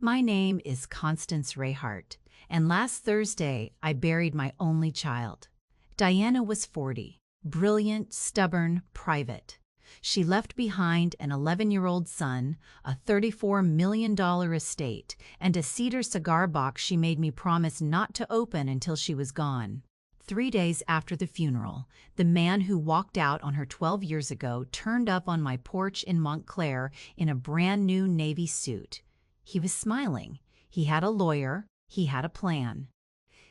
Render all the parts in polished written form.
My name is Constance Reyhart, and last Thursday I buried my only child. Diana was 40, brilliant, stubborn, private. She left behind an 11-year-old son, a $34 million estate, and a cedar cigar box she made me promise not to open until she was gone. 3 days after the funeral, the man who walked out on her 12 years ago turned up on my porch in Montclair in a brand new navy suit. He was smiling. He had a lawyer. He had a plan.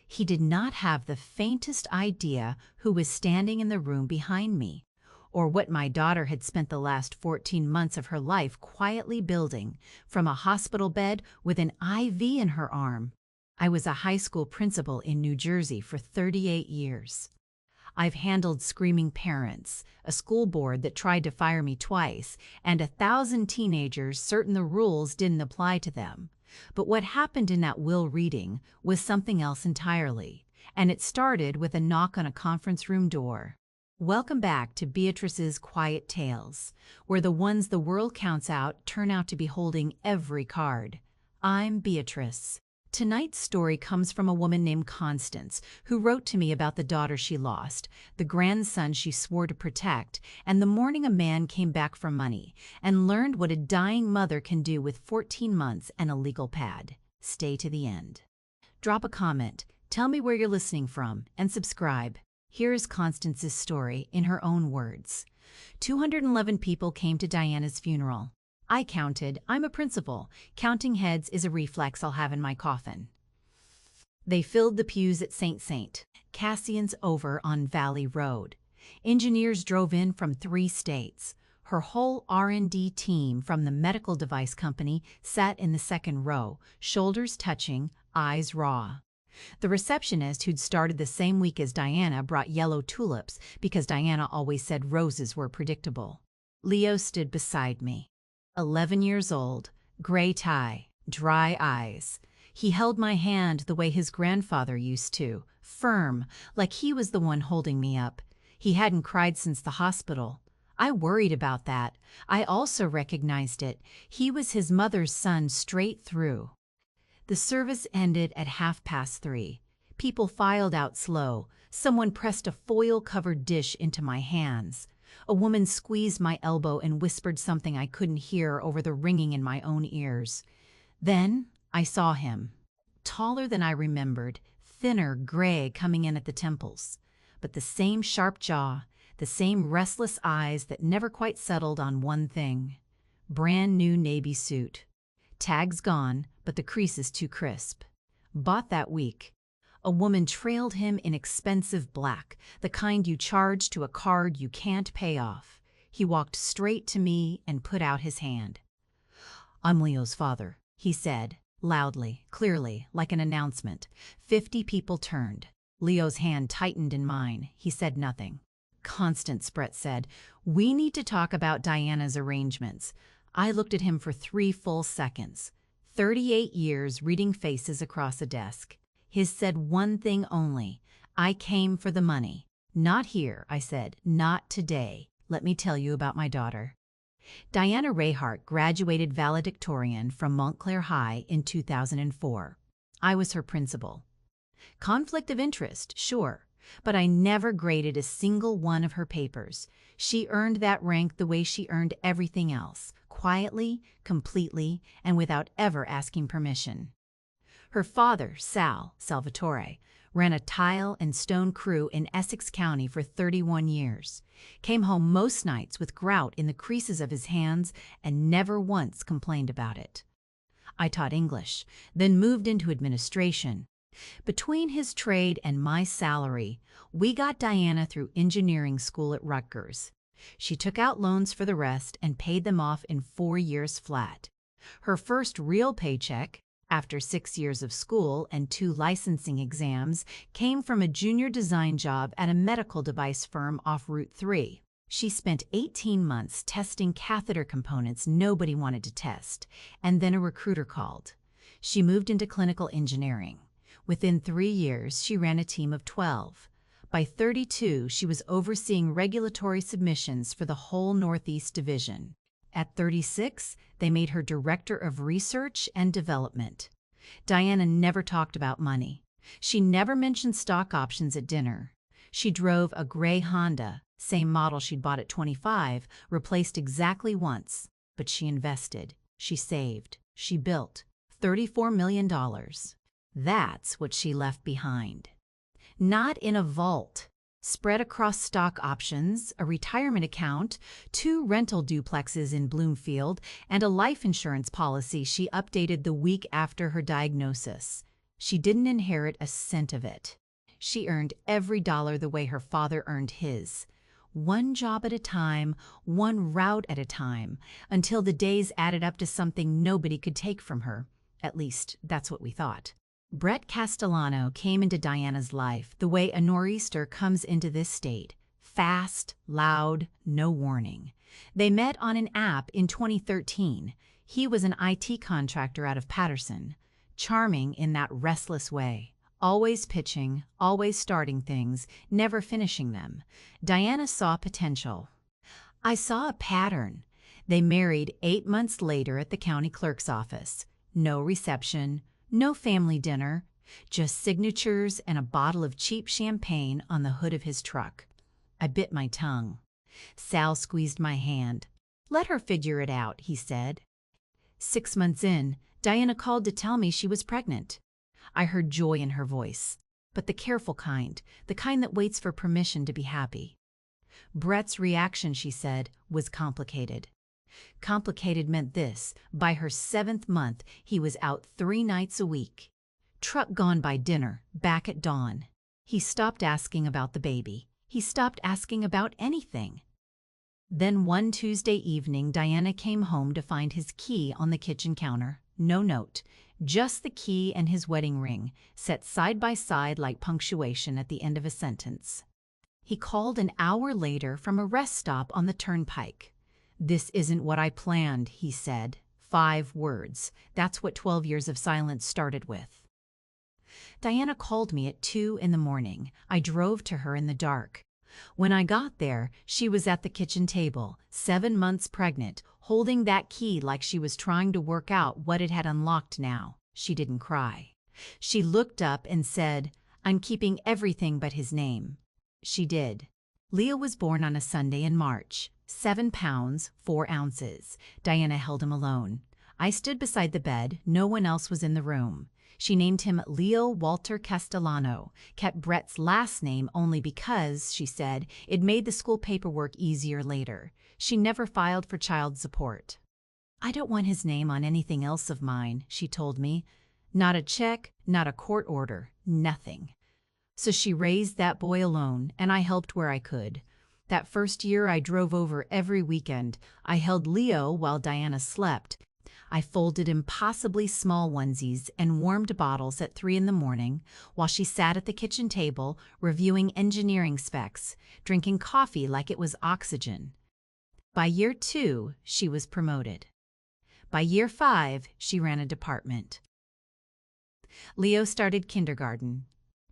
He did not have the faintest idea who was standing in the room behind me, or what my daughter had spent the last 14 months of her life quietly building, from a hospital bed with an IV in her arm. I was a high school principal in New Jersey for 38 years. I've handled screaming parents, a school board that tried to fire me twice, and 1,000 teenagers certain the rules didn't apply to them. But what happened in that will reading was something else entirely, and it started with a knock on a conference room door. Welcome back to Beatrice's Quiet Tales, where the ones the world counts out turn out to be holding every card. I'm Beatrice. Tonight's story comes from a woman named Constance, who wrote to me about the daughter she lost, the grandson she swore to protect, and the morning a man came back for money, and learned what a dying mother can do with 14 months and a legal pad. Stay to the end. Drop a comment, tell me where you're listening from, and subscribe. Here is Constance's story in her own words. 211 people came to Diana's funeral. I counted. I'm a principal. Counting heads is a reflex I'll have in my coffin. They filled the pews at St. Cassian's over on Valley Road. Engineers drove in from 3 states. Her whole R&D team from the medical device company sat in the second row, shoulders touching, eyes raw. The receptionist, who'd started the same week as Diana, brought yellow tulips because Diana always said roses were predictable. Leo stood beside me. 11 years old, gray tie, dry eyes. He held my hand the way his grandfather used to, firm, like he was the one holding me up. He hadn't cried since the hospital. I worried about that. I also recognized it. He was his mother's son straight through. The service ended at 3:30. People filed out slow. Someone pressed a foil-covered dish into my hands. A woman squeezed my elbow and whispered something I couldn't hear over the ringing in my own ears. Then I saw him. Taller than I remembered, thinner, gray, coming in at the temples. But the same sharp jaw, the same restless eyes that never quite settled on one thing. Brand new navy suit. Tags gone, but the creases too crisp. Bought that week. A woman trailed him in expensive black, the kind you charge to a card you can't pay off. He walked straight to me and put out his hand. "I'm Leo's father," he said, loudly, clearly, like an announcement. 50 people turned. Leo's hand tightened in mine. He said nothing. "Constance," Brett said, "we need to talk about Diana's arrangements." I looked at him for 3 full seconds. 38 years reading faces across a desk. His said one thing only. "I came for the money." "Not here," I said. "Not today. Let me tell you about my daughter." Diana Reyhart graduated valedictorian from Montclair High in 2004. I was her principal. Conflict of interest, sure, but I never graded a single one of her papers. She earned that rank the way she earned everything else, quietly, completely, and without ever asking permission. Her father, Salvatore, ran a tile and stone crew in Essex County for 31 years, came home most nights with grout in the creases of his hands, and never once complained about it. I taught English, then moved into administration. Between his trade and my salary, we got Diana through engineering school at Rutgers. She took out loans for the rest and paid them off in 4 years flat. Her first real paycheck, after 6 years of school and 2 licensing exams, came from a junior design job at a medical device firm off Route 3. She spent 18 months testing catheter components nobody wanted to test, and then a recruiter called. She moved into clinical engineering. Within 3 years, she ran a team of 12. By 32, she was overseeing regulatory submissions for the whole Northeast Division. At 36, they made her director of research and development. Diana never talked about money. She never mentioned stock options at dinner. She drove a gray Honda, same model she'd bought at 25, replaced exactly once. But she invested, she saved, she built $34 million. That's what she left behind. Not in a vault. Spread across stock options, a retirement account, 2 rental duplexes in Bloomfield, and a life insurance policy she updated the week after her diagnosis. She didn't inherit a cent of it. She earned every dollar the way her father earned his. One job at a time, one route at a time, until the days added up to something nobody could take from her. At least, that's what we thought. Brett Castellano came into Diana's life the way a nor'easter comes into this state. Fast, loud, no warning. They met on an app in 2013. He was an IT contractor out of Patterson. Charming in that restless way. Always pitching, always starting things, never finishing them. Diana saw potential. I saw a pattern. They married 8 months later at the county clerk's office. No reception, no family dinner, just signatures and a bottle of cheap champagne on the hood of his truck. I bit my tongue. Sal squeezed my hand. Let her figure it out, he said. 6 months in, Diana called to tell me she was pregnant. I heard joy in her voice, but the careful kind, the kind that waits for permission to be happy. Brett's reaction, she said, was complicated. Complicated meant this: by her 7th month, he was out 3 nights a week. Truck gone by dinner, back at dawn. He stopped asking about the baby. He stopped asking about anything. Then one Tuesday evening, Diana came home to find his key on the kitchen counter. No note, just the key and his wedding ring, set side by side like punctuation at the end of a sentence. He called an hour later from a rest stop on the turnpike. "This isn't what I planned," he said. 5 words. That's what 12 years of silence started with. Diana called me at 2 in the morning. I drove to her in the dark. When I got there, she was at the kitchen table, 7 months pregnant, holding that key like she was trying to work out what it had unlocked now. She didn't cry. She looked up and said, "I'm keeping everything but his name." She did. Leo was born on a Sunday in March. 7 pounds, 4 ounces. Diana held him alone. I stood beside the bed. No one else was in the room. She named him Leo Walter Castellano, kept Brett's last name only because, she said, it made the school paperwork easier later. She never filed for child support. "I don't want his name on anything else of mine," she told me. Not a check, not a court order, nothing. So she raised that boy alone, and I helped where I could. That first year I drove over every weekend. I held Leo while Diana slept. I folded impossibly small onesies and warmed bottles at 3 in the morning while she sat at the kitchen table reviewing engineering specs, drinking coffee like it was oxygen. By year 2, she was promoted. By year 5, she ran a department. Leo started kindergarten.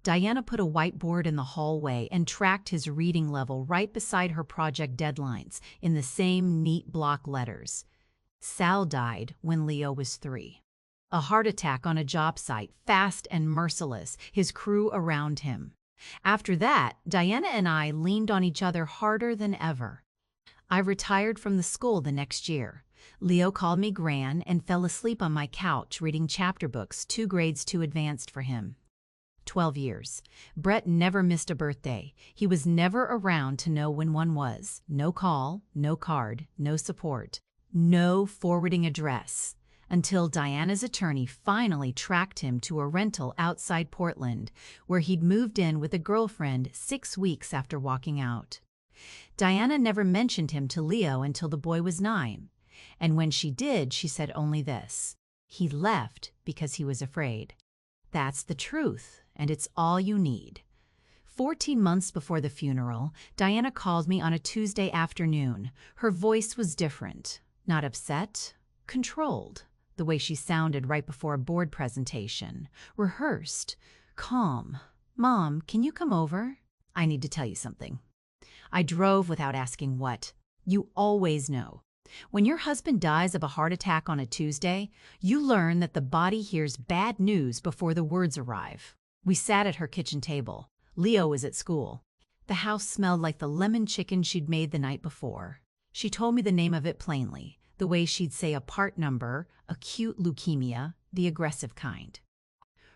Diana put a whiteboard in the hallway and tracked his reading level right beside her project deadlines in the same neat block letters. Sal died when Leo was 3. A heart attack on a job site, fast and merciless, his crew around him. After that, Diana and I leaned on each other harder than ever. I retired from the school the next year. Leo called me Gran and fell asleep on my couch reading chapter books 2 grades too advanced for him. 12 years. Brett never missed a birthday. He was never around to know when one was. No call, no card, no support, no forwarding address. Until Diana's attorney finally tracked him to a rental outside Portland, where he'd moved in with a girlfriend 6 weeks after walking out. Diana never mentioned him to Leo until the boy was 9. And when she did, she said only this: he left because he was afraid. That's the truth, and it's all you need. 14 months before the funeral, Diana called me on a Tuesday afternoon. Her voice was different. Not upset, controlled, the way she sounded right before a board presentation. Rehearsed, calm. "Mom, can you come over? I need to tell you something." I drove without asking what. "You always know." When your husband dies of a heart attack on a Tuesday, you learn that the body hears bad news before the words arrive. We sat at her kitchen table. Leo was at school. The house smelled like the lemon chicken she'd made the night before. She told me the name of it plainly, the way she'd say a part number, acute leukemia, the aggressive kind.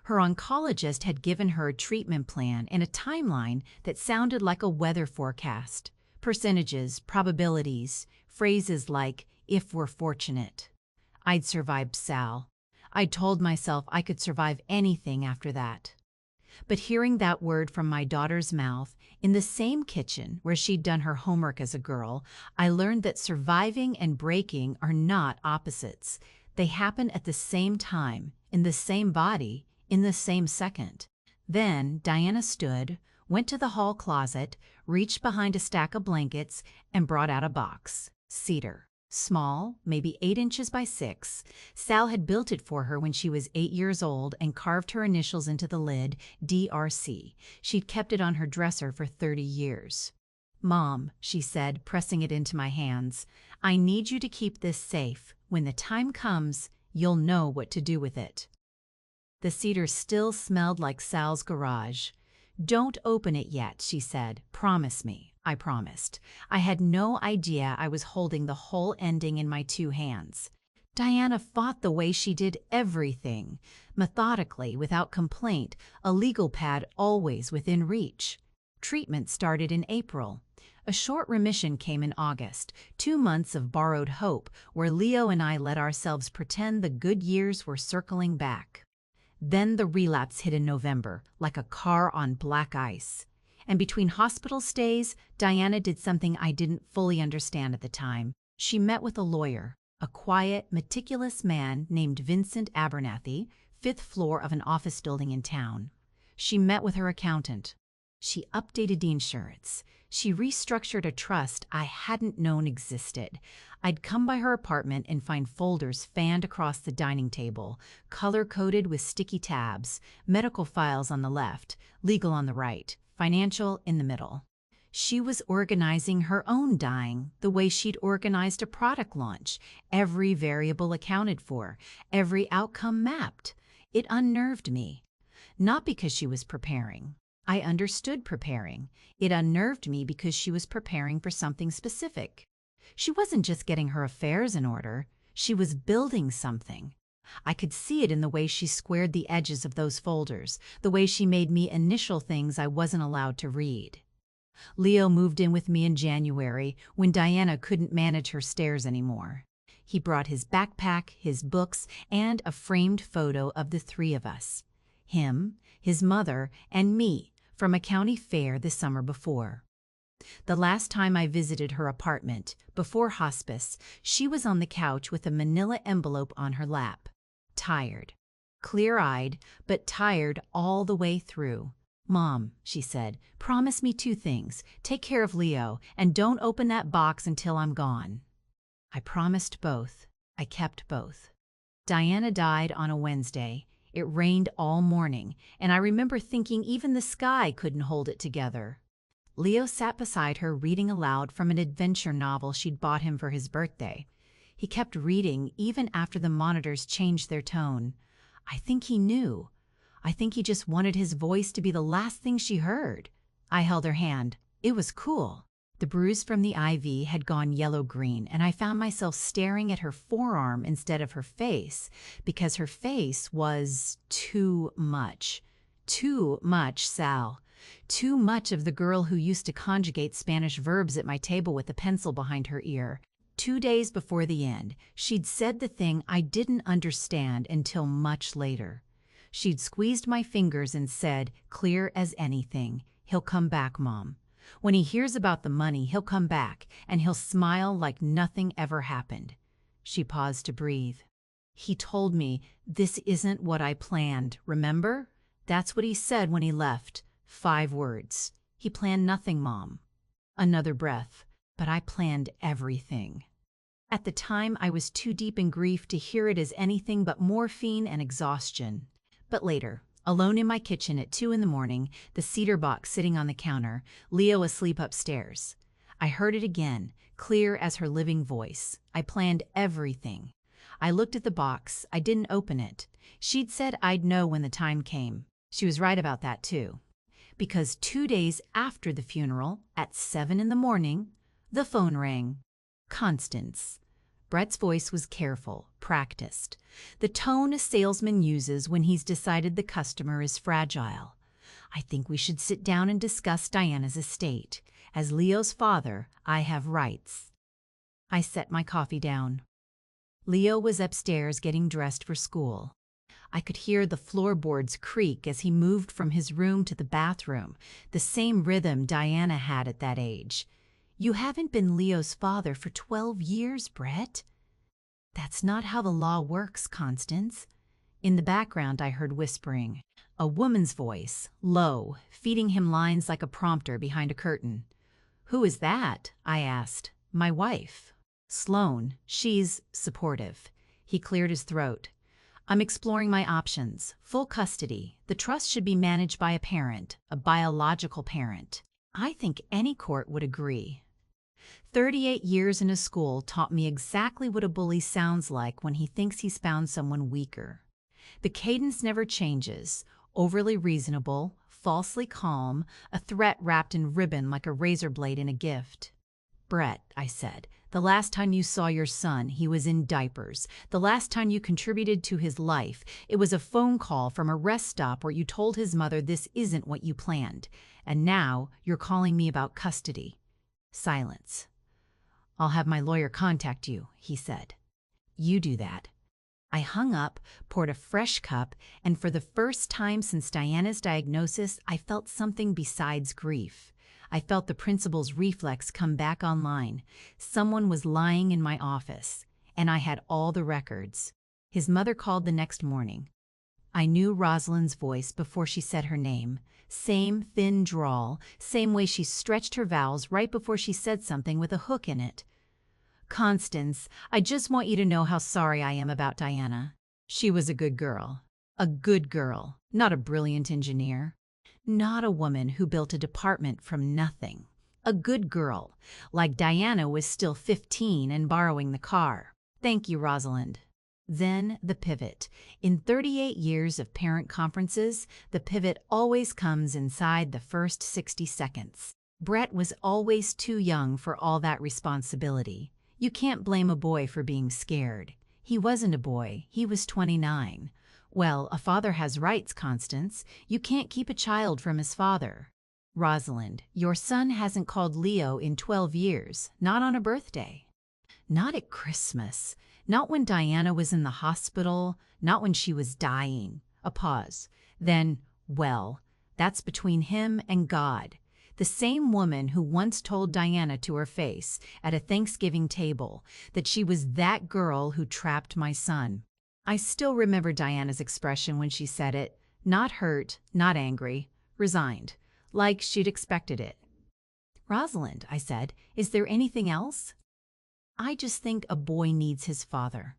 Her oncologist had given her a treatment plan and a timeline that sounded like a weather forecast. Percentages, probabilities, phrases like, if we're fortunate. I'd survived Sal. I'd told myself I could survive anything after that. But hearing that word from my daughter's mouth, in the same kitchen where she'd done her homework as a girl, I learned that surviving and breaking are not opposites. They happen at the same time, in the same body, in the same second. Then Diana stood, went to the hall closet, reached behind a stack of blankets, and brought out a box. Cedar. Small, maybe 8 inches by 6. Sal had built it for her when she was 8 years old and carved her initials into the lid, DRC. She'd kept it on her dresser for 30 years. "Mom," she said, pressing it into my hands, "I need you to keep this safe. When the time comes, you'll know what to do with it." The cedar still smelled like Sal's garage. "Don't open it yet," she said. "Promise me." I promised. I had no idea I was holding the whole ending in my 2 hands. Diana fought the way she did everything, methodically, without complaint, a legal pad always within reach. Treatment started in April. A short remission came in August, 2 months of borrowed hope, where Leo and I let ourselves pretend the good years were circling back. Then the relapse hit in November, like a car on black ice. And between hospital stays, Diana did something I didn't fully understand at the time. She met with a lawyer, a quiet, meticulous man named Vincent Abernathy, 5th floor of an office building in town. She met with her accountant. She updated the insurance. She restructured a trust I hadn't known existed. I'd come by her apartment and find folders fanned across the dining table, color-coded with sticky tabs, medical files on the left, legal on the right, financial in the middle. She was organizing her own dying the way she'd organized a product launch, every variable accounted for, every outcome mapped. It unnerved me. Not because she was preparing. I understood preparing. It unnerved me because she was preparing for something specific. She wasn't just getting her affairs in order. She was building something. I could see it in the way she squared the edges of those folders, the way she made me initial things I wasn't allowed to read. Leo moved in with me in January when Diana couldn't manage her stairs anymore. He brought his backpack, his books, and a framed photo of the 3 of us. Him, his mother, and me from a county fair the summer before. The last time I visited her apartment, before hospice, she was on the couch with a manila envelope on her lap. Tired. Clear-eyed, but tired all the way through. "Mom," she said, "promise me 2 things. Take care of Leo, and don't open that box until I'm gone." I promised both. I kept both. Diana died on a Wednesday. It rained all morning, and I remember thinking even the sky couldn't hold it together. Leo sat beside her reading aloud from an adventure novel she'd bought him for his birthday. He kept reading even after the monitors changed their tone. I think he knew. I think he just wanted his voice to be the last thing she heard. I held her hand. It was cool. The bruise from the IV had gone yellow-green, and I found myself staring at her forearm instead of her face, because her face was too much. Too much Sal. Too much of the girl who used to conjugate Spanish verbs at my table with a pencil behind her ear. 2 days before the end, she'd said the thing I didn't understand until much later. She'd squeezed my fingers and said, clear as anything, "He'll come back, Mom. When he hears about the money, he'll come back, and he'll smile like nothing ever happened." She paused to breathe. "He told me, 'This isn't what I planned, remember?' That's what he said when he left. 5 words. He planned nothing, Mom." Another breath. "But I planned everything." At the time, I was too deep in grief to hear it as anything but morphine and exhaustion. But later, alone in my kitchen at 2 in the morning, the cedar box sitting on the counter, Leo asleep upstairs, I heard it again, clear as her living voice. I planned everything. I looked at the box. I didn't open it. She'd said I'd know when the time came. She was right about that, too. Because 2 days after the funeral, at 7 in the morning, the phone rang. Constance. Brett's voice was careful, practiced. The tone a salesman uses when he's decided the customer is fragile. I think we should sit down and discuss Diana's estate. As Leo's father, I have rights. I set my coffee down. Leo was upstairs getting dressed for school. I could hear the floorboards creak as he moved from his room to the bathroom, the same rhythm Diana had at that age. You haven't been Leo's father for 12 years, Brett. That's not how the law works, Constance. In the background, I heard whispering. A woman's voice, low, feeding him lines like a prompter behind a curtain. Who is that? I asked. My wife. Sloane. She's supportive. He cleared his throat. I'm exploring my options. Full custody. The trust should be managed by a parent, a biological parent. I think any court would agree. 38 years in a school taught me exactly what a bully sounds like when he thinks he's found someone weaker. The cadence never changes. Overly reasonable, falsely calm, a threat wrapped in ribbon like a razor blade in a gift. Brett, I said, the last time you saw your son, he was in diapers. The last time you contributed to his life, it was a phone call from a rest stop where you told his mother this isn't what you planned. And now you're calling me about custody. Silence. I'll have my lawyer contact you, he said. You do that. I hung up, poured a fresh cup, and for the first time since Diana's diagnosis, I felt something besides grief. I felt the principal's reflex come back online. Someone was lying in my office, and I had all the records. His mother called the next morning. I knew Rosalind's voice before she said her name. Same thin drawl, same way she stretched her vowels right before she said something with a hook in it. Constance, I just want you to know how sorry I am about Diana. She was a good girl. A good girl, not a brilliant engineer. Not a woman who built a department from nothing. A good girl, like Diana was still 15 and borrowing the car. Thank you, Rosalind. Then the pivot. In 38 years of parent conferences, the pivot always comes inside the first 60 seconds. Brett was always too young for all that responsibility. You can't blame a boy for being scared. He wasn't a boy. He was 29. Well, a father has rights, Constance. You can't keep a child from his father. Rosalind, your son hasn't called Leo in 12 years, not on a birthday. Not at Christmas. Not when Diana was in the hospital. Not when she was dying. A pause. Then, well, that's between him and God. The same woman who once told Diana to her face at a Thanksgiving table that she was that girl who trapped my son. I still remember Diana's expression when she said it. Not hurt, not angry, resigned, like she'd expected it. Rosalind, I said, is there anything else? I just think a boy needs his father.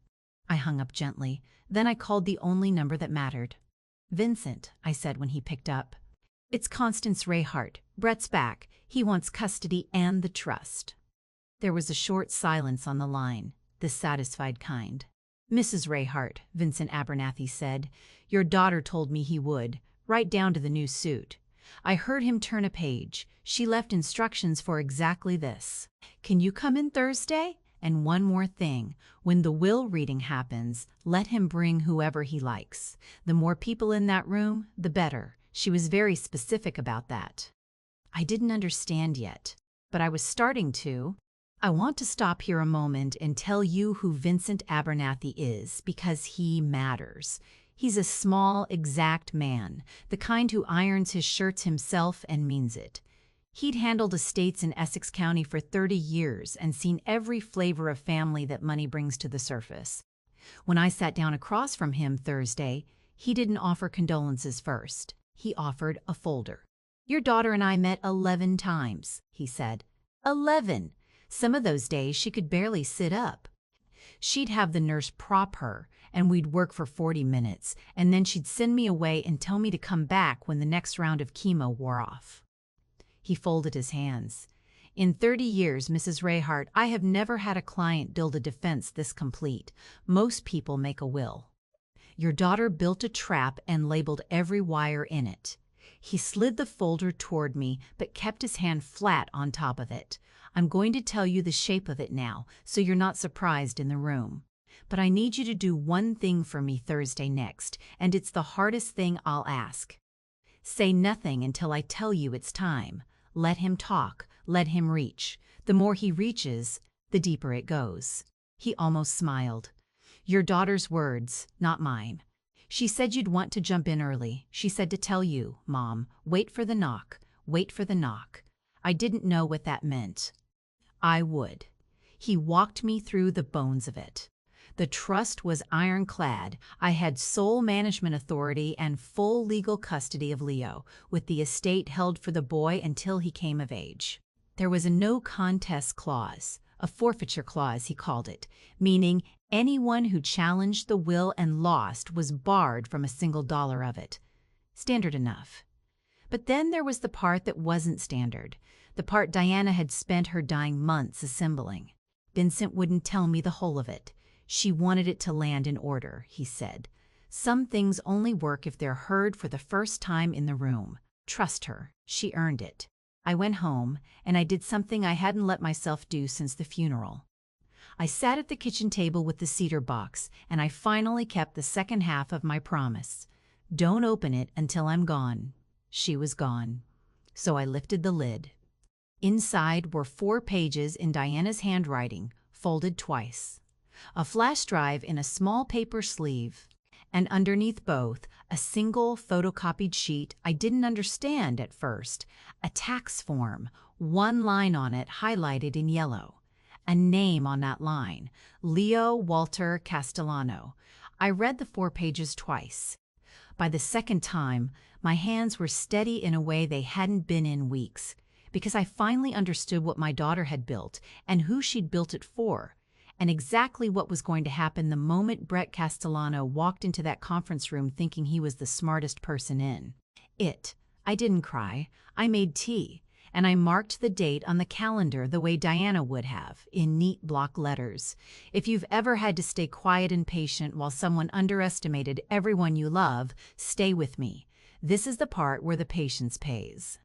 I hung up gently. Then I called the only number that mattered. Vincent, I said when he picked up. It's Constance Reyhart. Brett's back. He wants custody and the trust. There was a short silence on the line, the satisfied kind. Mrs. Reyhart, Vincent Abernathy said, your daughter told me he would, right down to the new suit. I heard him turn a page. She left instructions for exactly this. Can you come in Thursday? And one more thing, when the will reading happens, let him bring whoever he likes. The more people in that room, the better. She was very specific about that. I didn't understand yet, but I was starting to. I want to stop here a moment and tell you who Vincent Abernathy is, because he matters. He's a small, exact man, the kind who irons his shirts himself and means it. He'd handled estates in Essex County for 30 years and seen every flavor of family that money brings to the surface. When I sat down across from him Thursday, he didn't offer condolences first. He offered a folder. Your daughter and I met 11 times, he said. 11! Some of those days she could barely sit up. She'd have the nurse prop her, and we'd work for 40 minutes, and then she'd send me away and tell me to come back when the next round of chemo wore off. He folded his hands. In 30 years, Mrs. Reyhart, I have never had a client build a defense this complete. Most people make a will. Your daughter built a trap and labeled every wire in it. He slid the folder toward me, but kept his hand flat on top of it. I'm going to tell you the shape of it now, so you're not surprised in the room. But I need you to do one thing for me Thursday next, and it's the hardest thing I'll ask. Say nothing until I tell you it's time. Let him talk, let him reach. The more he reaches, the deeper it goes. He almost smiled. Your daughter's words, not mine. She said you'd want to jump in early. She said to tell you, Mom, wait for the knock, wait for the knock. I didn't know what that meant. I would. He walked me through the bones of it. The trust was ironclad. I had sole management authority and full legal custody of Leo, with the estate held for the boy until he came of age. There was a no contest clause, a forfeiture clause he called it, meaning anyone who challenged the will and lost was barred from a single dollar of it. Standard enough. But then there was the part that wasn't standard, the part Diana had spent her dying months assembling. Vincent wouldn't tell me the whole of it. She wanted it to land in order, he said. Some things only work if they're heard for the first time in the room. Trust her. She earned it. I went home, and I did something I hadn't let myself do since the funeral. I sat at the kitchen table with the cedar box, and I finally kept the second half of my promise. Don't open it until I'm gone. She was gone. So I lifted the lid. Inside were 4 pages in Diana's handwriting, folded twice. A flash drive in a small paper sleeve, and underneath both, a single photocopied sheet I didn't understand at first, a tax form, one line on it highlighted in yellow. A name on that line, Leo Walter Castellano. I read the 4 pages twice. By the second time, my hands were steady in a way they hadn't been in weeks, because I finally understood what my daughter had built and who she'd built it for, and exactly what was going to happen the moment Brett Castellano walked into that conference room thinking he was the smartest person in it. I didn't cry. I made tea, and I marked the date on the calendar the way Diana would have, in neat block letters. If you've ever had to stay quiet and patient while someone underestimated everyone you love, stay with me. This is the part where the patience pays.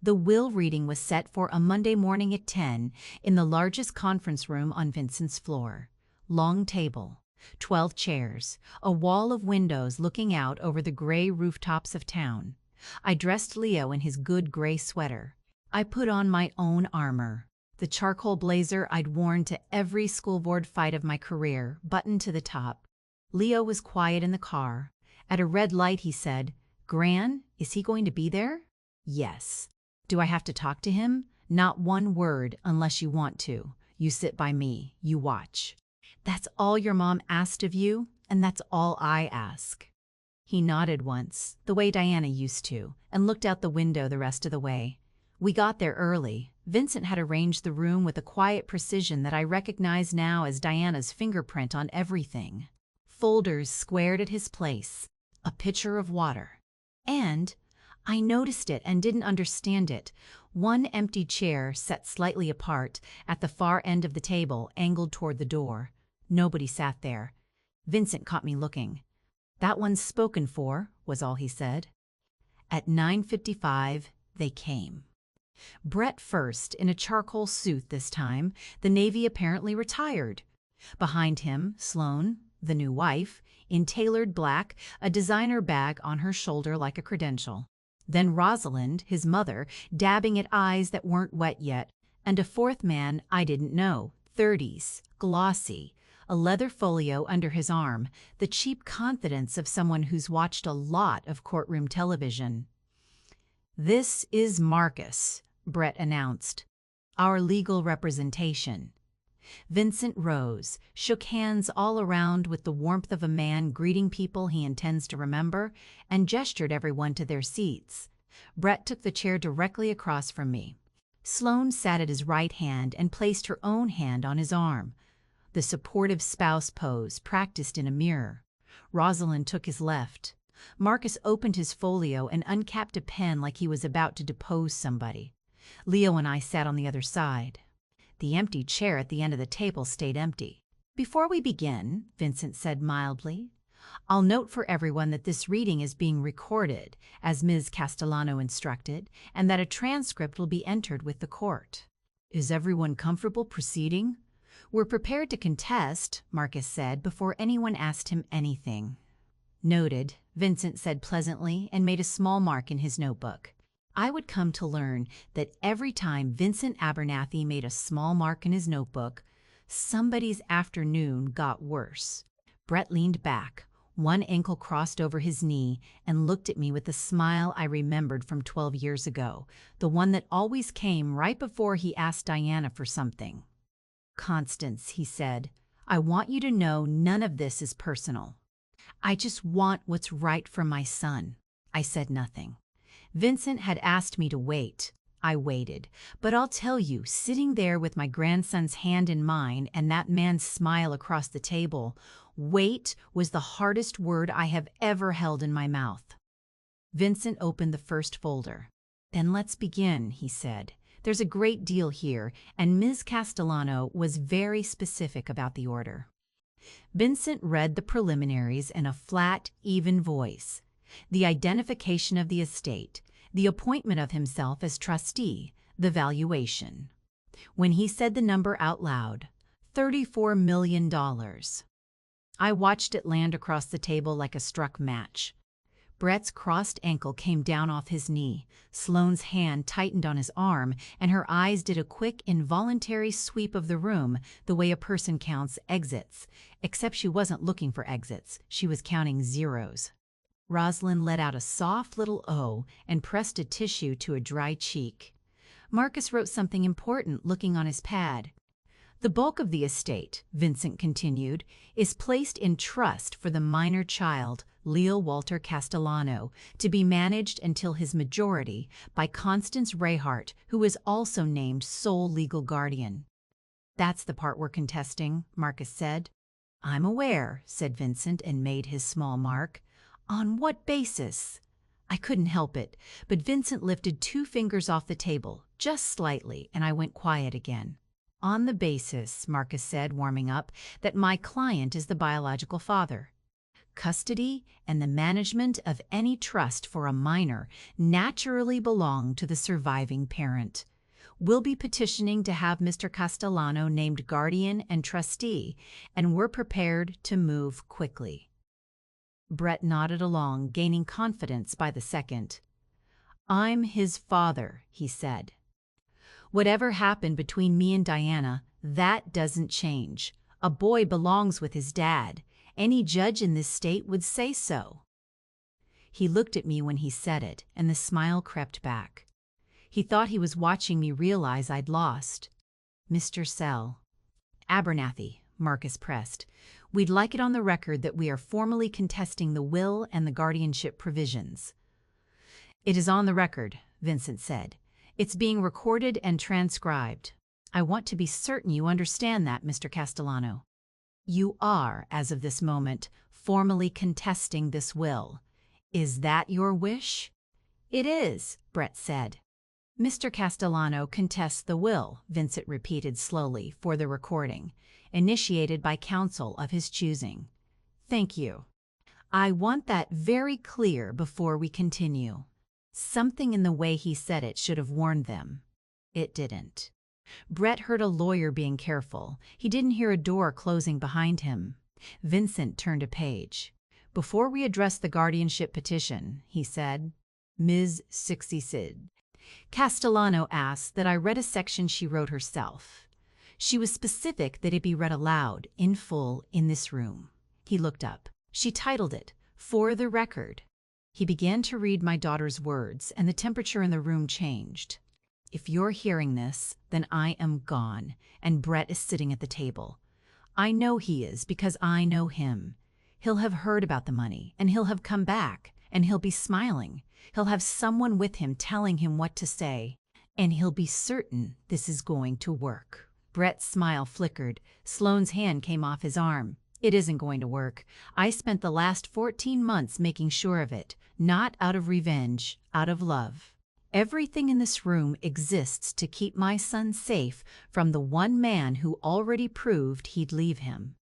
The will reading was set for a Monday morning at 10 in the largest conference room on Vincent's floor. Long table, 12 chairs, a wall of windows looking out over the gray rooftops of town. I dressed Leo in his good gray sweater. I put on my own armor, the charcoal blazer I'd worn to every school board fight of my career, buttoned to the top. Leo was quiet in the car. At a red light he said, "Gran, is he going to be there?" "Yes." "Do I have to talk to him?" "Not one word unless you want to. You sit by me. You watch." "That's all your mom asked of you, and that's all I ask." He nodded once, the way Diana used to, and looked out the window the rest of the way. We got there early. Vincent had arranged the room with a quiet precision that I recognize now as Diana's fingerprint on everything. Folders squared at his place, a pitcher of water. And I noticed it and didn't understand it. One empty chair set slightly apart at the far end of the table, angled toward the door. Nobody sat there. Vincent caught me looking. "That one's spoken for," was all he said. At 9:55, they came. Brett first, in a charcoal suit this time, the Navy apparently retired. Behind him, Sloane, the new wife, in tailored black, a designer bag on her shoulder like a credential. Then Rosalind, his mother, dabbing at eyes that weren't wet yet, and a 4th man I didn't know, 30s, glossy, a leather folio under his arm, the cheap confidence of someone who's watched a lot of courtroom television. "This is Marcus," Brett announced, "our legal representation." Vincent rose, shook hands all around with the warmth of a man greeting people he intends to remember, and gestured everyone to their seats. Brett took the chair directly across from me. Sloane sat at his right hand and placed her own hand on his arm, the supportive spouse pose practiced in a mirror. Rosalind took his left. Marcus opened his folio and uncapped a pen like he was about to depose somebody. Leo and I sat on the other side. The empty chair at the end of the table stayed empty. "Before we begin," Vincent said mildly, "I'll note for everyone that this reading is being recorded, as Ms. Castellano instructed, and that a transcript will be entered with the court." "Is everyone comfortable proceeding?" "We're prepared to contest," Marcus said before anyone asked him anything. "Noted," Vincent said pleasantly and made a small mark in his notebook. I would come to learn that every time Vincent Abernathy made a small mark in his notebook, somebody's afternoon got worse. Brett leaned back, one ankle crossed over his knee, and looked at me with the smile I remembered from 12 years ago, the one that always came right before he asked Diana for something. "Constance," he said, "I want you to know none of this is personal. I just want what's right for my son." I said nothing. Vincent had asked me to wait. I waited. But I'll tell you, sitting there with my grandson's hand in mine and that man's smile across the table, wait was the hardest word I have ever held in my mouth. Vincent opened the first folder. "Then let's begin," he said. "There's a great deal here, and Ms. Castellano was very specific about the order." Vincent read the preliminaries in a flat, even voice. The identification of the estate, the appointment of himself as trustee, the valuation. When he said the number out loud, $34 million. I watched it land across the table like a struck match. Brett's crossed ankle came down off his knee, Sloane's hand tightened on his arm, and her eyes did a quick, involuntary sweep of the room, the way a person counts exits, except she wasn't looking for exits, she was counting zeros. Rosalind let out a soft little "oh" and pressed a tissue to a dry cheek. Marcus wrote something important, looking on his pad. "The bulk of the estate," Vincent continued, "is placed in trust for the minor child, Leo Walter Castellano, to be managed until his majority by Constance Reyhart, who is also named sole legal guardian." "That's the part we're contesting," Marcus said. "I'm aware," said Vincent and made his small mark. "On what basis?" I couldn't help it, but Vincent lifted 2 fingers off the table, just slightly, and I went quiet again. "On the basis," Marcus said, warming up, "that my client is the biological father. Custody and the management of any trust for a minor naturally belong to the surviving parent. We'll be petitioning to have Mr. Castellano named guardian and trustee, and we're prepared to move quickly." Brett nodded along, gaining confidence by the second. "I'm his father," he said. "Whatever happened between me and Diana, that doesn't change. A boy belongs with his dad. Any judge in this state would say so." He looked at me when he said it, and the smile crept back. He thought he was watching me realize I'd lost. "Mr. Sell." "Abernathy," Marcus pressed, "we'd like it on the record that we are formally contesting the will and the guardianship provisions." "It is on the record," Vincent said. "It's being recorded and transcribed. I want to be certain you understand that, Mr. Castellano. You are, as of this moment, formally contesting this will. Is that your wish?" "It is," Brett said. "Mr. Castellano contests the will," Vincent repeated slowly, for the recording, "initiated by counsel of his choosing." "Thank you. I want that very clear before we continue." Something in the way he said it should have warned them. It didn't. Brett heard a lawyer being careful. He didn't hear a door closing behind him. Vincent turned a page. "Before we address the guardianship petition," he said, "Ms. Sid Castellano asks that I read a section she wrote herself. She was specific that it be read aloud, in full, in this room." He looked up. "She titled it, 'For the Record.'" He began to read my daughter's words, and the temperature in the room changed. "If you're hearing this, then I am gone, and Brett is sitting at the table. I know he is because I know him. He'll have heard about the money, and he'll have come back, and he'll be smiling. He'll have someone with him telling him what to say, and he'll be certain this is going to work." Brett's smile flickered. Sloane's hand came off his arm. "It isn't going to work. I spent the last 14 months making sure of it, not out of revenge, out of love. Everything in this room exists to keep my son safe from the one man who already proved he'd leave him.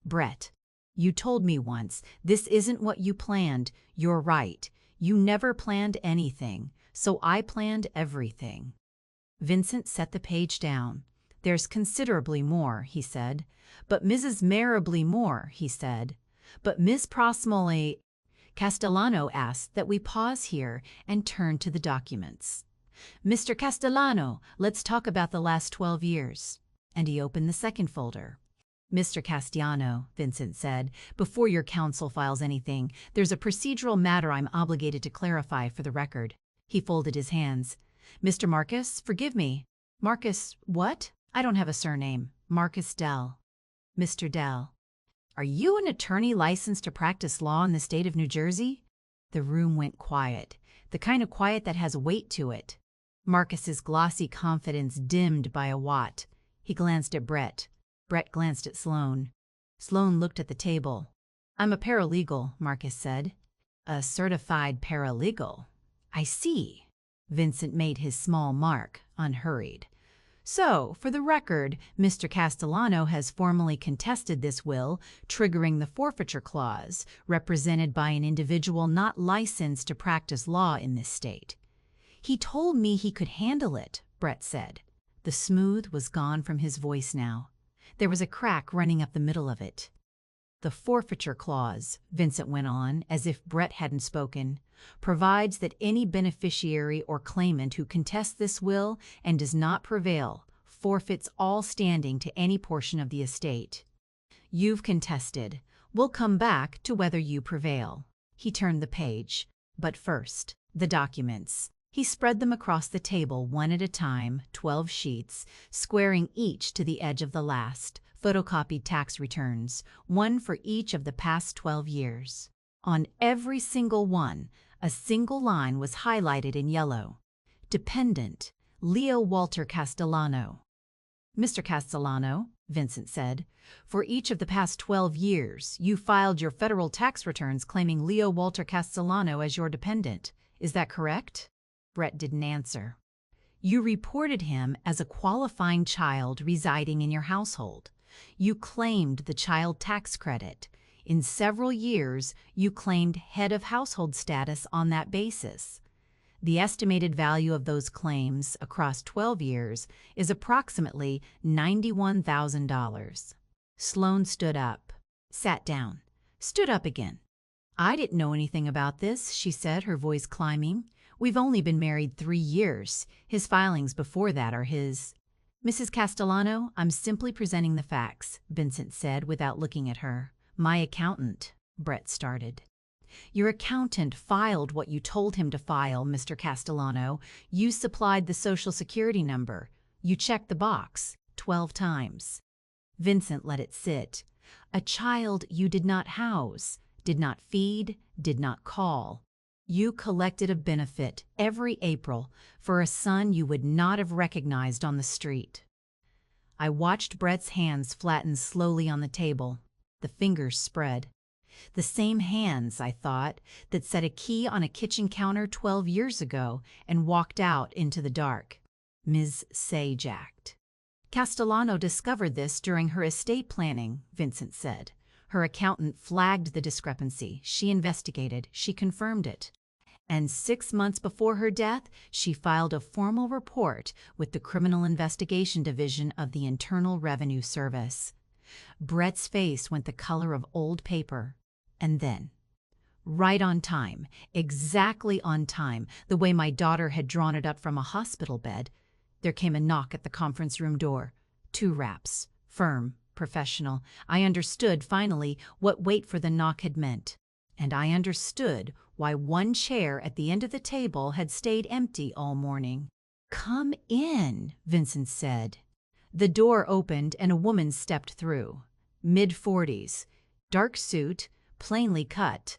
Brett, you told me once, this isn't what you planned. You're right. You never planned anything, so I planned everything. Vincent set the page down. There's considerably more, he said. But Mrs. Marably more, he said. But Miss Prosmally... Castellano asked that we pause here and turn to the documents. Mr. Castellano, let's talk about the last 12 years. And he opened the second folder. Mr. Castellano, Vincent said, before your counsel files anything, there's a procedural matter I'm obligated to clarify for the record. He folded his hands. Mr. Marcus, forgive me. Marcus, what? I don't have a surname. Marcus Dell. Mr. Dell. Are you an attorney licensed to practice law in the state of New Jersey? The room went quiet, the kind of quiet that has weight to it. Marcus's glossy confidence dimmed by a watt. He glanced at Brett. Brett glanced at Sloane. Sloane looked at the table. I'm a paralegal, Marcus said. A certified paralegal. I see. Vincent made his small mark, unhurried. So, for the record, Mr. Castellano has formally contested this will, triggering the forfeiture clause, represented by an individual not licensed to practice law in this state. He told me he could handle it, Brett said. The smooth was gone from his voice now. There was a crack running up the middle of it. The forfeiture clause, Vincent went on, as if Brett hadn't spoken, provides that any beneficiary or claimant who contests this will and does not prevail forfeits all standing to any portion of the estate. You've contested. We'll come back to whether you prevail. He turned the page. But first, the documents. He spread them across the table one at a time, 12 sheets, squaring each to the edge of the last, photocopied tax returns, one for each of the past 12 years. On every single one, a single line was highlighted in yellow. Dependent, Leo Walter Castellano. Mr. Castellano, Vincent said, for each of the past 12 years, you filed your federal tax returns claiming Leo Walter Castellano as your dependent. Is that correct? Brett didn't answer. You reported him as a qualifying child residing in your household. You claimed the child tax credit. In several years, you claimed head of household status on that basis. The estimated value of those claims across 12 years is approximately $91,000. Sloane stood up, sat down, stood up again. I didn't know anything about this, she said, her voice climbing. We've only been married 3 years. His filings before that are his. Mrs. Castellano, I'm simply presenting the facts, Vincent said without looking at her. My accountant, Brett started. Your accountant filed what you told him to file, Mr. Castellano. You supplied the Social Security number. You checked the box 12 times. Vincent let it sit. A child you did not house, did not feed, did not call. You collected a benefit every April for a son you would not have recognized on the street. I watched Brett's hands flatten slowly on the table. The fingers spread. The same hands, I thought, that set a key on a kitchen counter 12 years ago and walked out into the dark. Ms. Sajak. Castellano discovered this during her estate planning, Vincent said. Her accountant flagged the discrepancy. She investigated. She confirmed it. And 6 months before her death, she filed a formal report with the Criminal Investigation Division of the Internal Revenue Service. Brett's face went the color of old paper. And then, right on time, exactly on time, the way my daughter had drawn it up from a hospital bed, there came a knock at the conference room door. 2 raps. Firm, professional. I understood, finally, what wait for the knock had meant. And I understood why one chair at the end of the table had stayed empty all morning. Come in, Vincent said. The door opened and a woman stepped through. Mid-40s, dark suit, plainly cut,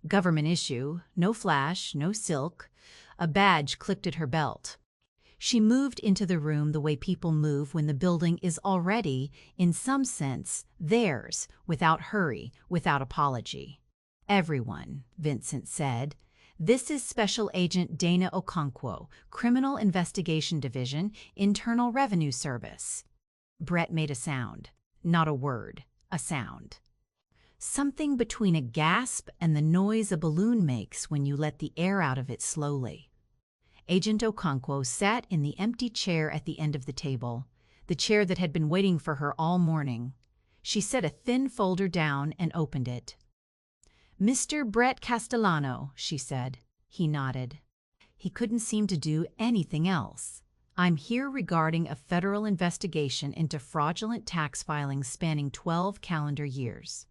government issue, no flash, no silk. A badge clicked at her belt. She moved into the room the way people move when the building is already, in some sense, theirs, without hurry, without apology. Everyone, Vincent said. This is Special Agent Dana Okonkwo, Criminal Investigation Division, Internal Revenue Service. Brett made a sound. Not a word, a sound. Something between a gasp and the noise a balloon makes when you let the air out of it slowly. Agent Okonkwo sat in the empty chair at the end of the table, the chair that had been waiting for her all morning. She set a thin folder down and opened it. "Mr. Brett Castellano," she said. He nodded. He couldn't seem to do anything else. "I'm here regarding a federal investigation into fraudulent tax filings spanning 12 calendar years.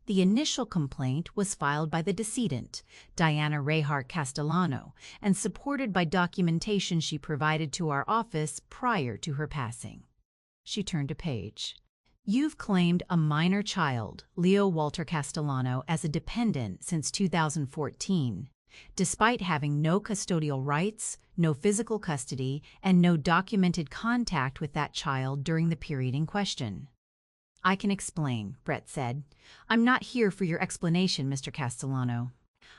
The initial complaint was filed by the decedent, Diana Reyhart Castellano, and supported by documentation she provided to our office prior to her passing." She turned a page. "You've claimed a minor child, Leo Walter Castellano, as a dependent since 2014, despite having no custodial rights, no physical custody, and no documented contact with that child during the period in question." "I can explain," Brett said. "I'm not here for your explanation, Mr. Castellano.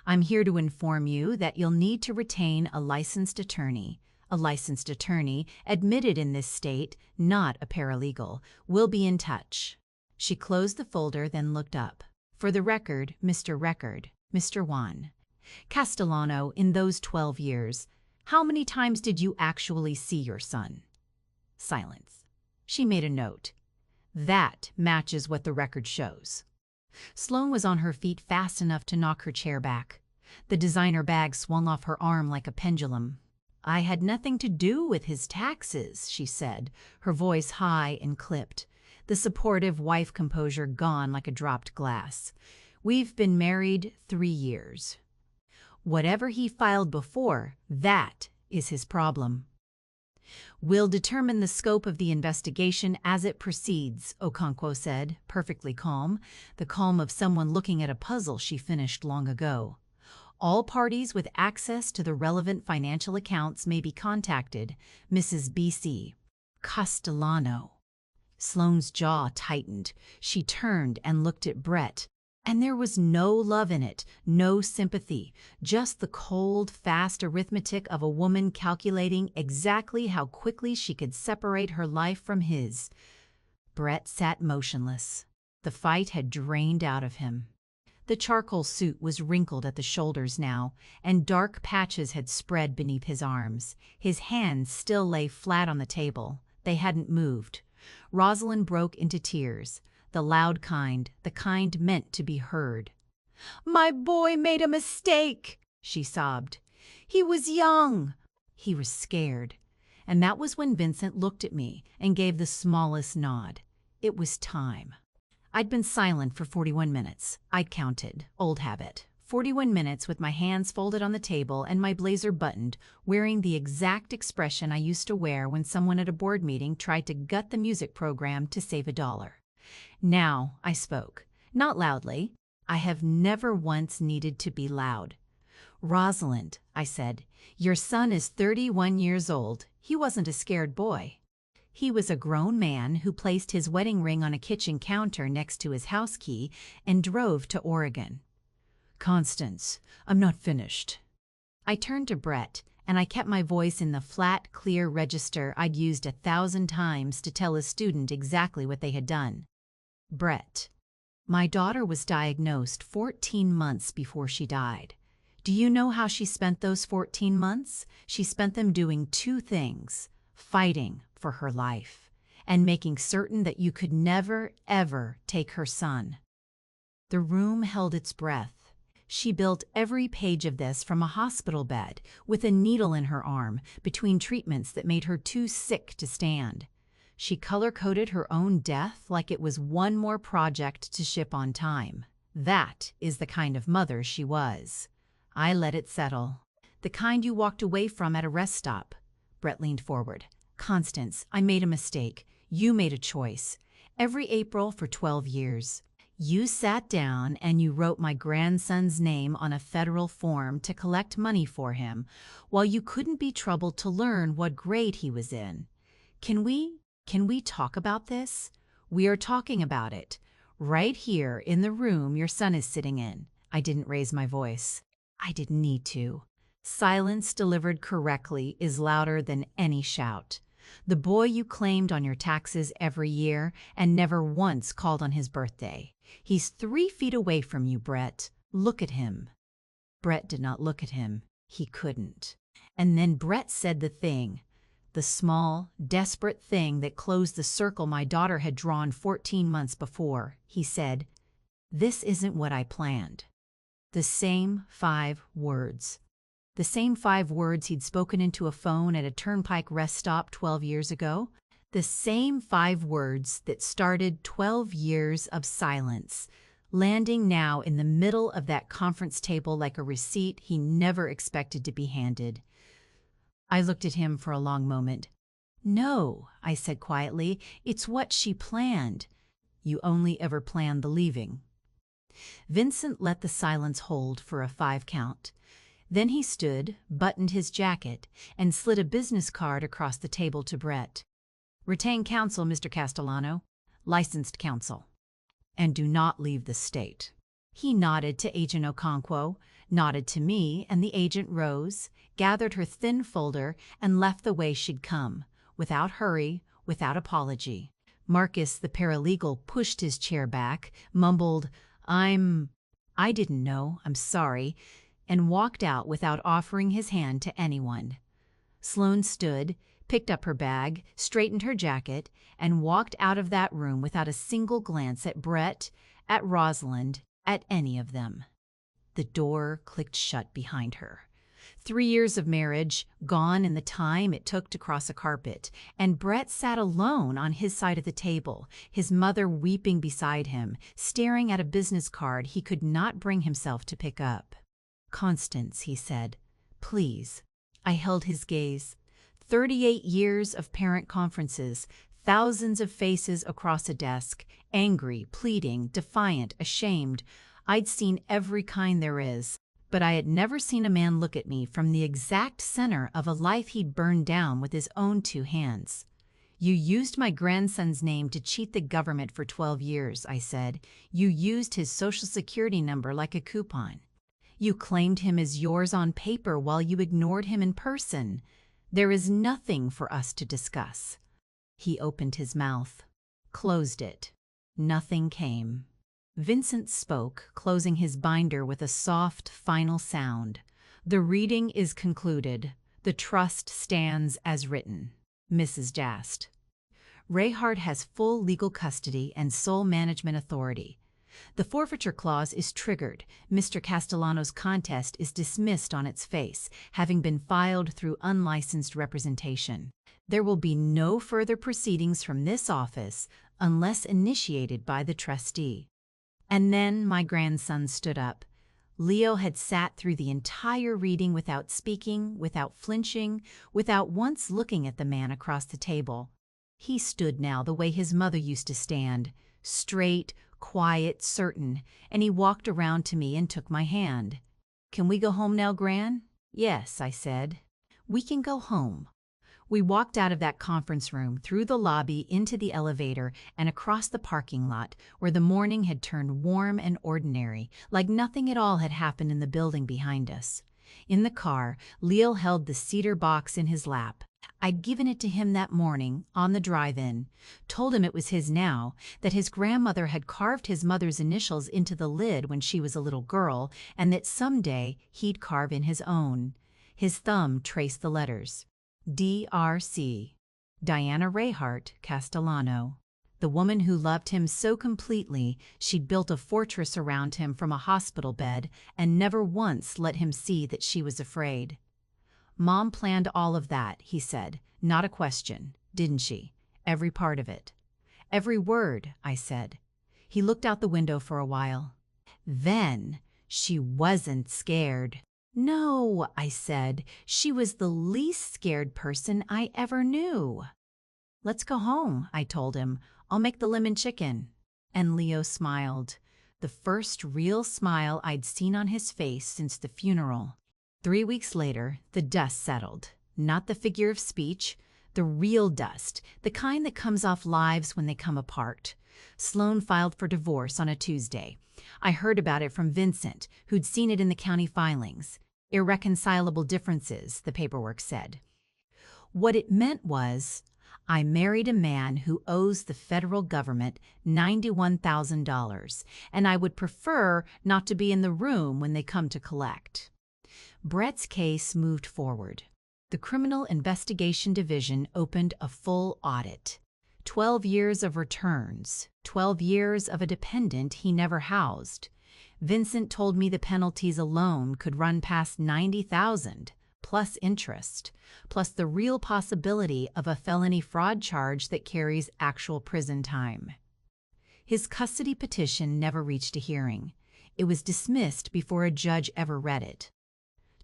I'm here to inform you that you'll need to retain a licensed attorney. A licensed attorney, admitted in this state, not a paralegal, will be in touch." She closed the folder, then looked up. "For the record, Mr. Juan Castellano, in those 12 years, how many times did you actually see your son?" Silence. She made a note. "That matches what the record shows." Sloane was on her feet fast enough to knock her chair back. The designer bag swung off her arm like a pendulum. "I had nothing to do with his taxes," she said, her voice high and clipped, the supportive wife composure gone like a dropped glass. "We've been married 3 years. Whatever he filed before, that is his problem." "We'll determine the scope of the investigation as it proceeds," Okonkwo said, perfectly calm, the calm of someone looking at a puzzle she finished long ago. "All parties with access to the relevant financial accounts may be contacted. Mrs. B.C. Castellano." Sloane's jaw tightened. She turned and looked at Brett. And there was no love in it, no sympathy, just the cold, fast arithmetic of a woman calculating exactly how quickly she could separate her life from his. Brett sat motionless. The fight had drained out of him. The charcoal suit was wrinkled at the shoulders now, and dark patches had spread beneath his arms. His hands still lay flat on the table. They hadn't moved. Rosalind broke into tears. The loud kind, the kind meant to be heard. "My boy made a mistake," she sobbed. "He was young. He was scared." And that was when Vincent looked at me and gave the smallest nod. It was time. I'd been silent for 41 minutes. I'd counted. Old habit. 41 minutes with my hands folded on the table and my blazer buttoned, wearing the exact expression I used to wear when someone at a board meeting tried to gut the music program to save $1. Now I spoke, not loudly. I have never once needed to be loud. "Rosalind," I said, "your son is 31 years old. He wasn't a scared boy. He was a grown man who placed his wedding ring on a kitchen counter next to his house key and drove to Oregon." "Constance, I'm not finished." I turned to Brett, and I kept my voice in the flat, clear register I'd used 1,000 times to tell a student exactly what they had done. "Brett, my daughter was diagnosed 14 months before she died. Do you know how she spent those 14 months? She spent them doing 2 things: fighting for her life and making certain that you could never, ever take her son." The room held its breath. She built every page of this from a hospital bed, with a needle in her arm, between treatments that made her too sick to stand. She color-coded her own death like it was one more project to ship on time. That is the kind of mother she was. I let it settle. "The kind you walked away from at a rest stop." Brett leaned forward. "Constance, I made a mistake. You made a choice. Every April for 12 years. You sat down and you wrote my grandson's name on a federal form to collect money for him, while you couldn't be troubled to learn what grade he was in. Can we talk about this? We are talking about it. Right here in the room your son is sitting in." I didn't raise my voice. I didn't need to. Silence delivered correctly is louder than any shout. The boy you claimed on your taxes every year and never once called on his birthday. He's 3 feet away from you, Brett. Look at him. Brett did not look at him. He couldn't. And then Brett said the thing. The small, desperate thing that closed the circle my daughter had drawn 14 months before. He said, "This isn't what I planned." The same 5 words. The same 5 words he'd spoken into a phone at a turnpike rest stop 12 years ago. The same 5 words that started 12 years of silence, landing now in the middle of that conference table like a receipt he never expected to be handed. I looked at him for a long moment. "No," I said quietly, "it's what she planned. You only ever planned the leaving." Vincent let the silence hold for a 5 count. Then he stood, buttoned his jacket, and slid a business card across the table to Brett. "Retain counsel, Mr. Castellano. Licensed counsel. And do not leave the state." He nodded to Agent Okonkwo, nodded to me, and the agent rose, gathered her thin folder, and left the way she'd come, without hurry, without apology. Marcus, the paralegal, pushed his chair back, mumbled, I didn't know, I'm sorry," and walked out without offering his hand to anyone. Sloane stood, picked up her bag, straightened her jacket, and walked out of that room without a single glance at Brett, at Rosalind, at any of them. The door clicked shut behind her. 3 years of marriage, gone in the time it took to cross a carpet, and Brett sat alone on his side of the table, his mother weeping beside him, staring at a business card he could not bring himself to pick up. "Constance," he said, "please." I held his gaze. 38 years of parent conferences, thousands of faces across a desk, angry, pleading, defiant, ashamed. I'd seen every kind there is, but I had never seen a man look at me from the exact center of a life he'd burned down with his own 2 hands. "You used my grandson's name to cheat the government for 12 years, I said. "You used his social security number like a coupon. You claimed him as yours on paper while you ignored him in person. There is nothing for us to discuss." He opened his mouth, closed it. Nothing came. Vincent spoke, closing his binder with a soft, final sound. "The reading is concluded. The trust stands as written. Mrs. Jast. Reyhart has full legal custody and sole management authority. The forfeiture clause is triggered. Mr. Castellano's contest is dismissed on its face, having been filed through unlicensed representation. There will be no further proceedings from this office unless initiated by the trustee." And then my grandson stood up. Leo had sat through the entire reading without speaking, without flinching, without once looking at the man across the table. He stood now the way his mother used to stand, straight, quiet, certain, and he walked around to me and took my hand. "Can we go home now, Gran?" "Yes," I said. "We can go home." We walked out of that conference room, through the lobby, into the elevator, and across the parking lot, where the morning had turned warm and ordinary, like nothing at all had happened in the building behind us. In the car, Leo held the cedar box in his lap. I'd given it to him that morning, on the drive-in, told him it was his now, that his grandmother had carved his mother's initials into the lid when she was a little girl, and that someday he'd carve in his own. His thumb traced the letters. D.R.C. Diana Reyhart Castellano. The woman who loved him so completely she'd built a fortress around him from a hospital bed and never once let him see that she was afraid. "Mom planned all of that," he said. "Not a question, didn't she? Every part of it." "Every word," I said. He looked out the window for a while. "Then she wasn't scared." "No," I said. "She was the least scared person I ever knew." "Let's go home," I told him. "I'll make the lemon chicken." And Leo smiled, the first real smile I'd seen on his face since the funeral. 3 weeks later, the dust settled. Not the figure of speech, the real dust, the kind that comes off lives when they come apart. Sloan filed for divorce on a Tuesday. I heard about it from Vincent, who'd seen it in the county filings. Irreconcilable differences, the paperwork said. What it meant was, I married a man who owes the federal government $91,000, and I would prefer not to be in the room when they come to collect. Brett's case moved forward. The Criminal Investigation Division opened a full audit. 12 years of returns, 12 years of a dependent he never housed. Vincent told me the penalties alone could run past $90,000, plus interest, plus the real possibility of a felony fraud charge that carries actual prison time. His custody petition never reached a hearing. It was dismissed before a judge ever read it.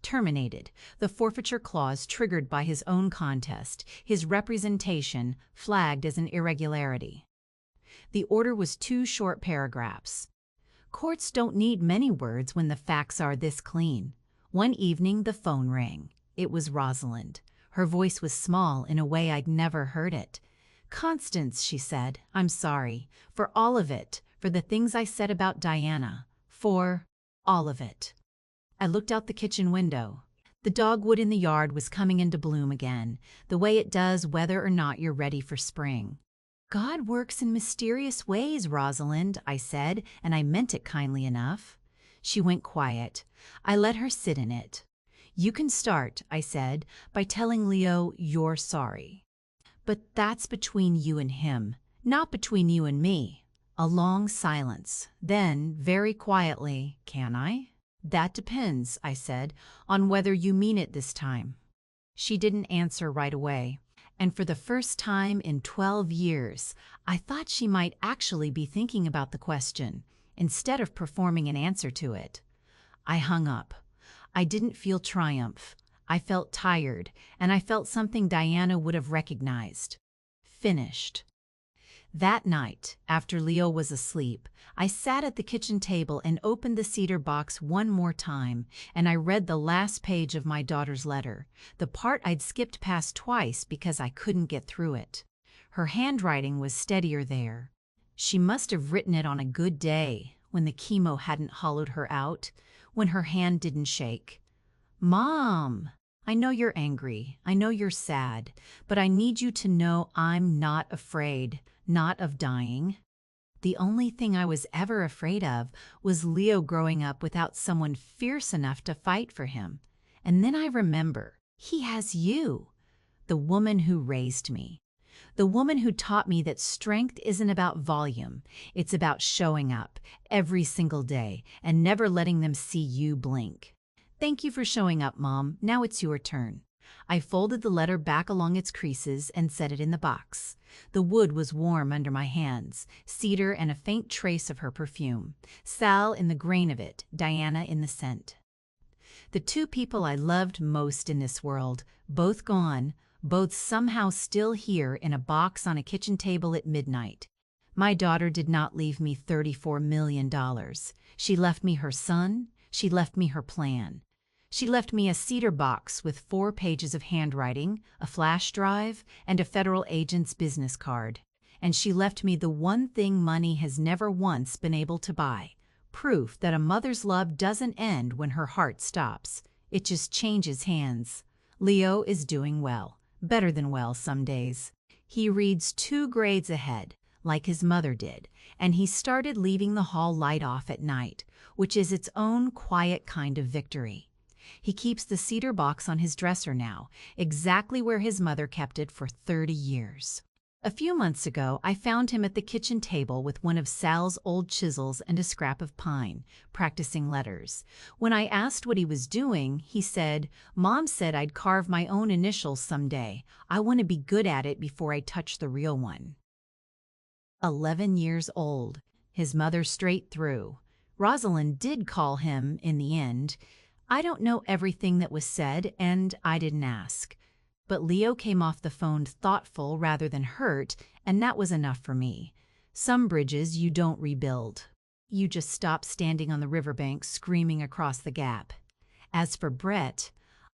Terminated, the forfeiture clause triggered by his own contest, his representation flagged as an irregularity. The order was 2 short paragraphs. Courts don't need many words when the facts are this clean. One evening the phone rang. It was Rosalind. Her voice was small in a way I'd never heard it. "Constance," she said, "I'm sorry. For all of it. For the things I said about Diana. For all of it." I looked out the kitchen window. The dogwood in the yard was coming into bloom again, the way it does whether or not you're ready for spring. "God works in mysterious ways, Rosalind," I said, and I meant it kindly enough. She went quiet. I let her sit in it. "You can start," I said, "by telling Leo you're sorry. But that's between you and him, not between you and me." A long silence. Then, very quietly, "Can I?" "That depends," I said, "on whether you mean it this time." She didn't answer right away, and for the first time in 12 years, I thought she might actually be thinking about the question, instead of performing an answer to it. I hung up. I didn't feel triumph. I felt tired, and I felt something Diana would have recognized. Finished. That night, after Leo was asleep, I sat at the kitchen table and opened the cedar box one more time, and I read the last page of my daughter's letter, the part I'd skipped past twice because I couldn't get through it. Her handwriting was steadier there. She must have written it on a good day, when the chemo hadn't hollowed her out, when her hand didn't shake. "Mom, I know you're angry, I know you're sad, but I need you to know I'm not afraid. Not of dying. The only thing I was ever afraid of was Leo growing up without someone fierce enough to fight for him. And then I remember, he has you, the woman who raised me. The woman who taught me that strength isn't about volume, it's about showing up every single day and never letting them see you blink. Thank you for showing up, Mom. Now it's your turn." I folded the letter back along its creases and set it in the box. The wood was warm under my hands, cedar and a faint trace of her perfume, Sal in the grain of it, Diana in the scent. The 2 people I loved most in this world, both gone, both somehow still here in a box on a kitchen table at midnight. My daughter did not leave me $34 million. She left me her son, she left me her plan. She left me a cedar box with 4 pages of handwriting, a flash drive, and a federal agent's business card. And she left me the one thing money has never once been able to buy, proof that a mother's love doesn't end when her heart stops. It just changes hands. Leo is doing well, better than well some days. He reads 2 grades ahead, like his mother did, and he started leaving the hall light off at night, which is its own quiet kind of victory. He keeps the cedar box on his dresser now, exactly where his mother kept it for 30 years. A few months ago, I found him at the kitchen table with one of Sal's old chisels and a scrap of pine, practicing letters. When I asked what he was doing, he said, "Mom said I'd carve my own initials someday. I want to be good at it before I touch the real one." 11 years old, his mother straight through. Rosalind did call him in the end. I don't know everything that was said, and I didn't ask. But Leo came off the phone thoughtful rather than hurt, and that was enough for me. Some bridges you don't rebuild. You just stop standing on the riverbank screaming across the gap. As for Brett,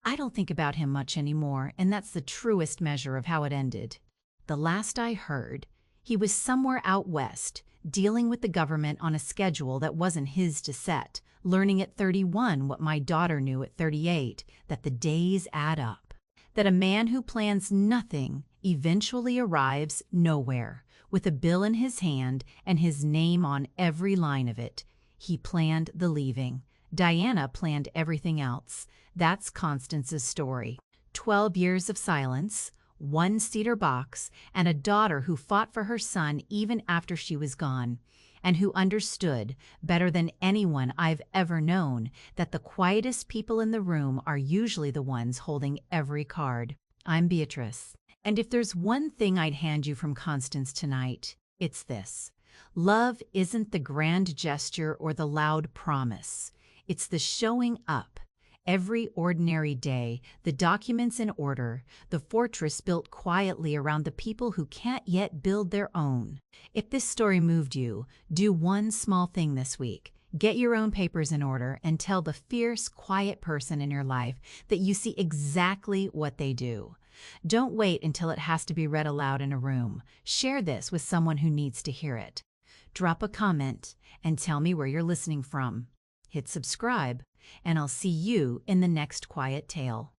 I don't think about him much anymore, and that's the truest measure of how it ended. The last I heard, he was somewhere out west, dealing with the government on a schedule that wasn't his to set, learning at 31 what my daughter knew at 38, that the days add up. That a man who plans nothing eventually arrives nowhere, with a bill in his hand and his name on every line of it. He planned the leaving. Diana planned everything else. That's Constance's story. 12 years of silence, one cedar box, and a daughter who fought for her son even after she was gone, and who understood, better than anyone I've ever known, that the quietest people in the room are usually the ones holding every card. I'm Beatrice, and if there's one thing I'd hand you from Constance tonight, it's this. Love isn't the grand gesture or the loud promise. It's the showing up. Every ordinary day, the documents in order, the fortress built quietly around the people who can't yet build their own. If this story moved you, do one small thing this week. Get your own papers in order and tell the fierce, quiet person in your life that you see exactly what they do. Don't wait until it has to be read aloud in a room. Share this with someone who needs to hear it. Drop a comment and tell me where you're listening from. Hit subscribe, and I'll see you in the next quiet tale.